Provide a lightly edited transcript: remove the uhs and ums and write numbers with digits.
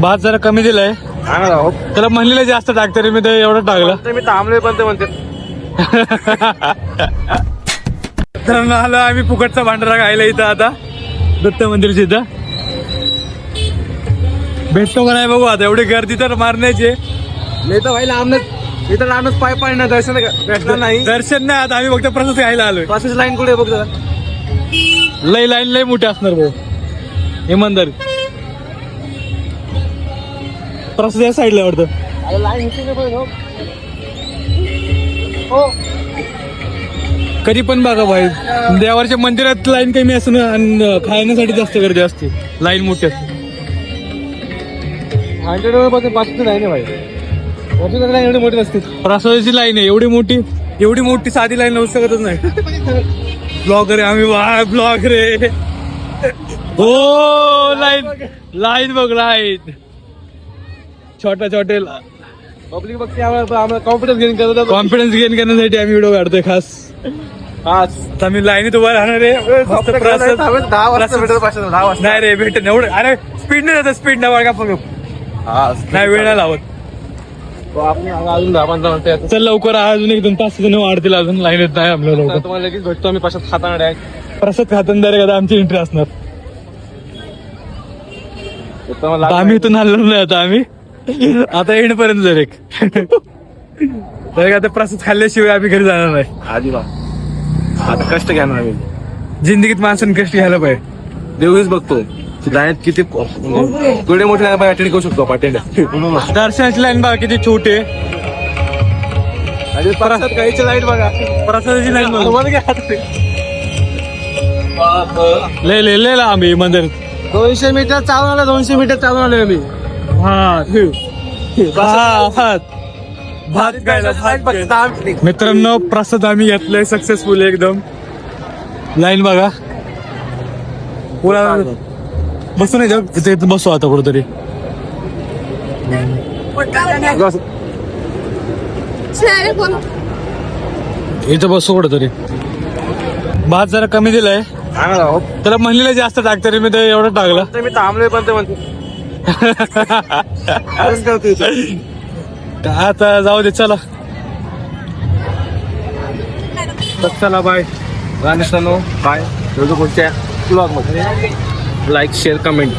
भात जरा कमी दिलाय त्याला म्हणलेलं जास्त टाक तरी मी ते एवढं टाकलं. मी थांबलोय पण ते म्हणते तर आलो आम्ही फुकटचा भांडारा खायला इथं आता दत्त मंदिरच्या इथं. भेटतो का नाही बघू आता. एवढी गर्दी तर मारण्याची. नाही तर भाई लांबच इथं लांबच पाय पाय ना दर्शन भेटणार नाही. दर्शन नाही आता आम्ही फक्त प्रसाद खायला आलोय. पाचशे लाईन कुठे बघ लय लाईन लय मोठी असणार भाऊ. इमानदारी प्रसाद या साईडला वाटतं. लाईन हो कधी पण बघा भाई देवाच्या मंदिरात लाईन कमी असणं आणि खाण्यासाठी जास्त गर्दी असते. लाईन मोठी असते. 100 पाचशे लाईन आहे भाई. लाईन एवढी मोठी नसते. प्रसादाची लाईन आहे एवढी मोठी साधी लाईन लावू शकतच नाही. ब्लॉगर आहे आम्ही. ब्लॉग रे हो. लाईन बघ लाईन छोटे पब्लिक बघते आम्हाला कॉन्फिडन्स गेन करत. कॉन्फिडन्स गेन करण्यासाठी आम्ही व्हिडिओ काढतोय खास. आता मी लाईनीत उभा राहणार आहे. 10 वाजता भेटत 10 वाजता नाही रे भेट एवढं. अरे स्पीड नाही जात. स्पीड नाही बघा फक्त. नाही वेळ नाही लावत. अजून 10-15 मिनिटं चल लवकर अजून 1-2-5 जण वाढतील. अजून लाईनीत नाही आपल्या लवकर. तुम्हाला लगेच भेटतो आम्ही प्रसाद खाताना डायरेक्ट. प्रसाद खाताना का आमची एंट्री असणार. आम्ही इथून हल्लो नाही आता. आम्ही आता एंड पर्यंत जर एक आता प्रसाद खाल्ल्याशिवाय आम्ही घरी जाणार नाही. आधी आता कष्ट घेणार आम्ही. जिंदगीत माणसाने कष्ट घ्यायला पाहिजे. देवीच बघतो लाईन किती थोडे मोठे लाईन अटेंड करू शकतो आपण. दर्शनाची लाईन बघा किती छोटी आहे. प्रसाद खायची लाईन बघा. प्रसादाची लाईन बघा लय लांब आहे मंदिर. 200 मीटर चालून आलो. 200 मीटर चालून आलोय आम्ही. भात खायला. मित्रांनो प्रसाद आम्ही घेतलाय सक्सेसफुल एकदम. लाईन बघा पुरा बसू नाही इथे बसू आता कुठेतरी. इथं बसू कुठेतरी. भात जरा कमी दिलाय त्याला म्हणलेलं जास्त टाक तरी मी ते एवढं टाकलं. मी थांबलोय पण ते म्हणते आता जाऊ दे चला. चला बाय राणेशानो. बाय पुढच्या ब्लॉग मध्ये लाईक शेअर कमेंट.